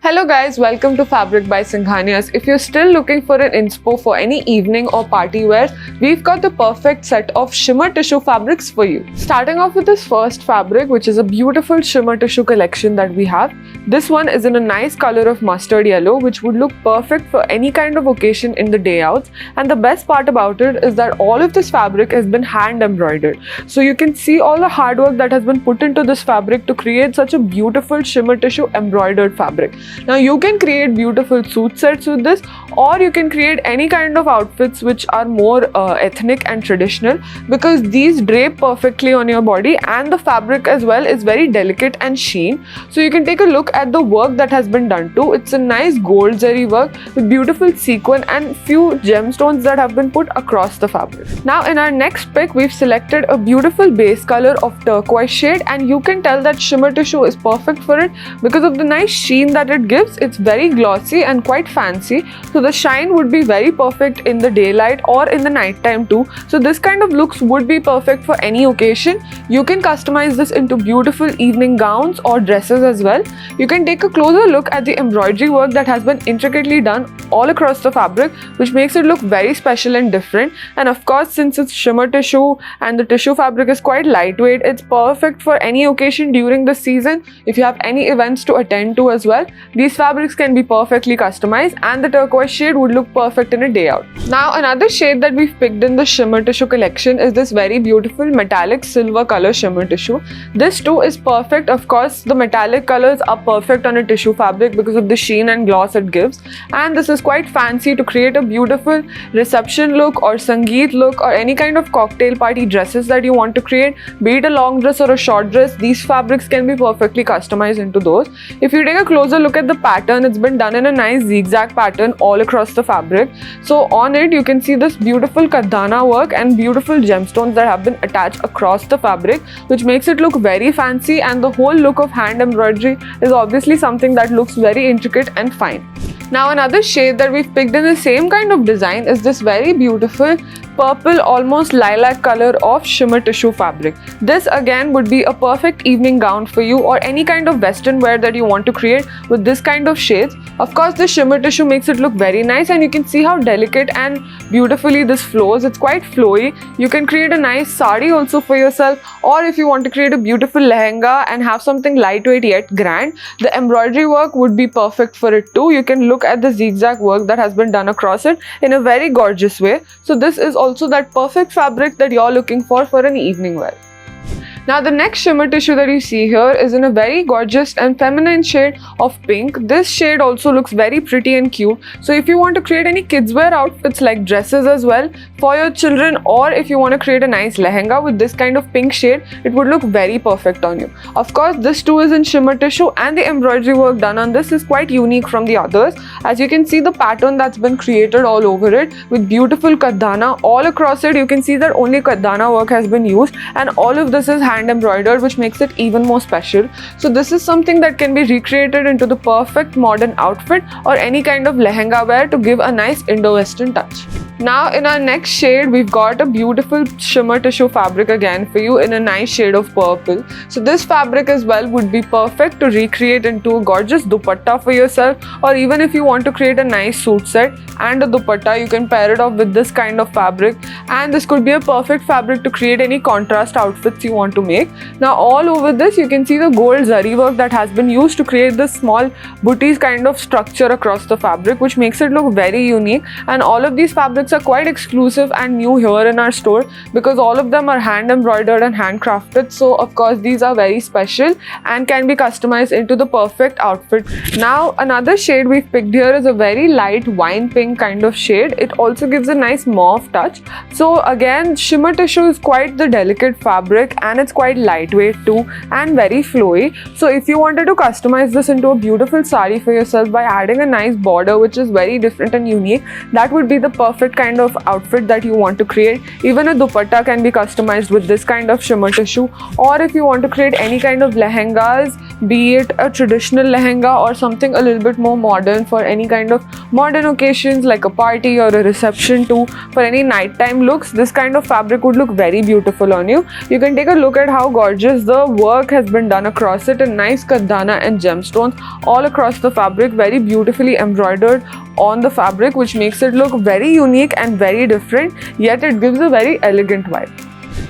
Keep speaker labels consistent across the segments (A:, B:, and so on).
A: Hello guys, welcome to Fabric by Singhanias. If you're still looking for an inspo for any evening or party wear, we've got the perfect set of shimmer tissue fabrics for you. Starting off with this first fabric, which is a beautiful shimmer tissue collection that we have. This one is in a nice color of mustard yellow, which would look perfect for any kind of occasion in the day outs. And the best part about it is that all of this fabric has been hand embroidered. So you can see all the hard work that has been put into this fabric to create such a beautiful shimmer tissue embroidered fabric. Now you can create beautiful suit sets with this, or you can create any kind of outfits which are more ethnic and traditional, because these drape perfectly on your body and the fabric as well is very delicate and sheen. So you can take a look at the work that has been done too. It's a nice gold zari work with beautiful sequin and few gemstones that have been put across the fabric. Now in our next pick, we've selected a beautiful base color of turquoise shade, and you can tell that shimmer tissue is perfect for it because of the nice sheen that it gives. It's very glossy and quite fancy, so the shine would be very perfect in the daylight or in the night time too. So this kind of looks would be perfect for any occasion. You can customize this into beautiful evening gowns or dresses as well. You can take a closer look at the embroidery work that has been intricately done all across the fabric, which makes it look very special and different. And of course, since it's shimmer tissue and the tissue fabric is quite lightweight, it's perfect for any occasion during the season. If you have any events to attend to as well, these fabrics can be perfectly customized, and the turquoise shade would look perfect in a day out. Now another shade that we've picked in the shimmer tissue collection is this very beautiful metallic silver color shimmer tissue. This too is perfect. Of course, the metallic colors are perfect on a tissue fabric because of the sheen and gloss it gives, and this is quite fancy to create a beautiful reception look or sangeet look or any kind of cocktail party dresses that you want to create, be it a long dress or a short dress. These fabrics can be perfectly customized into those. If you take a closer look at the pattern, it's been done in a nice zigzag pattern all across the fabric. So on it you can see this beautiful kardana work and beautiful gemstones that have been attached across the fabric, which makes it look very fancy, and the whole look of hand embroidery is obviously something that looks very intricate and fine. Now another shade that we've picked in the same kind of design is this very beautiful purple, almost lilac color of shimmer tissue fabric. This again would be a perfect evening gown for you, or any kind of western wear that you want to create with this kind of shades. Of course, the shimmer tissue makes it look very nice, and you can see how delicate and beautifully this flows. It's quite flowy. You can create a nice sari also for yourself, or if you want to create a beautiful lehenga and have something lightweight yet grand, the embroidery work would be perfect for it too. You can look at the zigzag work that has been done across it in a very gorgeous way. So this is also that perfect fabric that you're looking for an evening wear. Now the next shimmer tissue that you see here is in a very gorgeous and feminine shade of pink. This shade also looks very pretty and cute. So if you want to create any kids wear outfits like dresses as well for your children, or if you want to create a nice lehenga with this kind of pink shade, it would look very perfect on you. Of course, this too is in shimmer tissue, and the embroidery work done on this is quite unique from the others. As you can see, the pattern that's been created all over it with beautiful kardana all across it. You can see that only kardana work has been used, and all of this is hand embroidered, which makes it even more special. So this is something that can be recreated into the perfect modern outfit or any kind of lehenga wear to give a nice Indo-Western touch. Now in our next shade, we've got a beautiful shimmer tissue fabric again for you in a nice shade of purple. So this fabric as well would be perfect to recreate into a gorgeous dupatta for yourself, or even if you want to create a nice suit set and a dupatta, you can pair it off with this kind of fabric, and this could be a perfect fabric to create any contrast outfits you want to make. Now all over this you can see the gold zari work that has been used to create this small booties kind of structure across the fabric, which makes it look very unique. And all of these fabrics are quite exclusive and new here in our store because all of them are hand embroidered and handcrafted. So of course these are very special and can be customized into the perfect outfit. Now another shade we've picked here is a very light wine pink kind of shade. It also gives a nice mauve touch. So again, shimmer tissue is quite the delicate fabric, and it's quite lightweight too and very flowy. So if you wanted to customize this into a beautiful sari for yourself by adding a nice border which is very different and unique, that would be the perfect kind of outfit that you want to create. Even a dupatta can be customized with this kind of shimmer tissue, or if you want to create any kind of lehengas, be it a traditional lehenga or something a little bit more modern for any kind of modern occasions like a party or a reception too, for any nighttime looks, this kind of fabric would look very beautiful on you. You can take a look at how gorgeous the work has been done across it, and nice kardana and gemstones all across the fabric, very beautifully embroidered on the fabric, which makes it look very unique and very different, yet it gives a very elegant vibe.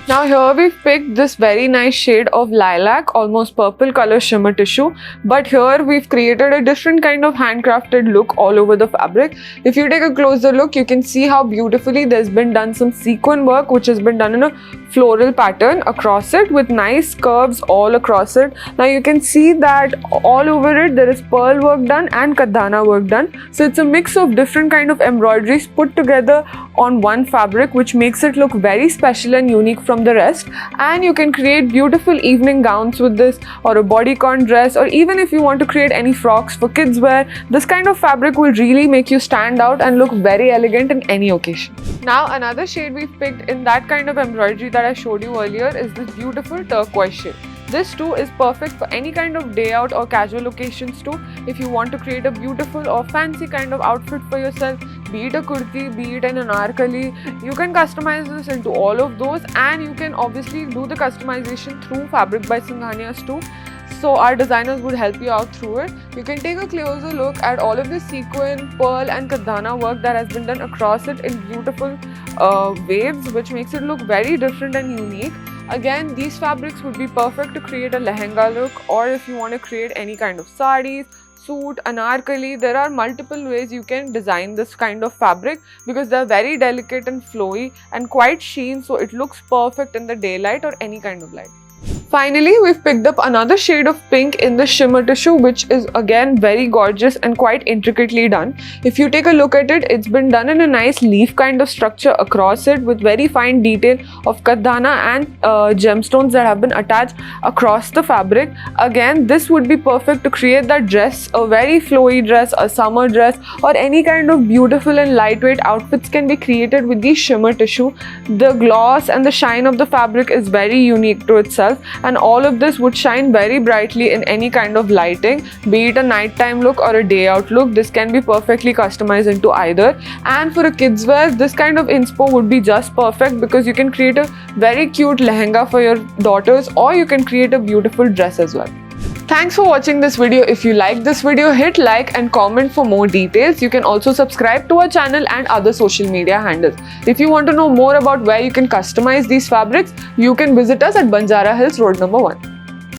A: Now here we've picked this very nice shade of lilac, almost purple color shimmer tissue, but here we've created a different kind of handcrafted look all over the fabric. If you take a closer look, you can see how beautifully there's been done some sequin work, which has been done in a floral pattern across it with nice curves all across it. Now you can see that all over it there is pearl work done and kardana work done. So it's a mix of different kind of embroideries put together on one fabric, which makes it look very special and unique from the rest. And you can create beautiful evening gowns with this, or a bodycon dress, or even if you want to create any frocks for kids wear, this kind of fabric will really make you stand out and look very elegant in any occasion. Now another shade we've picked in that kind of embroidery that I showed you earlier is this beautiful turquoise shade. This too is perfect for any kind of day out or casual occasions too. If you want to create a beautiful or fancy kind of outfit for yourself, be it a kurti, be it an anarkali, you can customize this into all of those, and you can obviously do the customization through Fabric by Singhanias too. So our designers would help you out through it. You can take a closer look at all of the sequin, pearl and kardana work that has been done across it in beautiful waves, which makes it look very different and unique. Again, these fabrics would be perfect to create a lehenga look, or if you want to create any kind of sarees, suit, anarkali, there are multiple ways you can design this kind of fabric because they are very delicate and flowy and quite sheen, so it looks perfect in the daylight or any kind of light. Finally, we've picked up another shade of pink in the shimmer tissue, which is again very gorgeous and quite intricately done. If you take a look at it, it's been done in a nice leaf kind of structure across it with very fine detail of kardana and gemstones that have been attached across the fabric. Again, this would be perfect to create that dress, a very flowy dress, a summer dress, or any kind of beautiful and lightweight outfits can be created with the shimmer tissue. The gloss and the shine of the fabric is very unique to itself, and all of this would shine very brightly in any kind of lighting, be it a nighttime look or a day out look. This can be perfectly customized into either. And for a kids wear, this kind of inspo would be just perfect because you can create a very cute lehenga for your daughters, or you can create a beautiful dress as well. Thanks for watching this video. If you like this video, hit like and comment for more details. You can also subscribe to our channel and other social media handles. If you want to know more about where you can customize these fabrics, you can visit us at Banjara Hills Road number 1.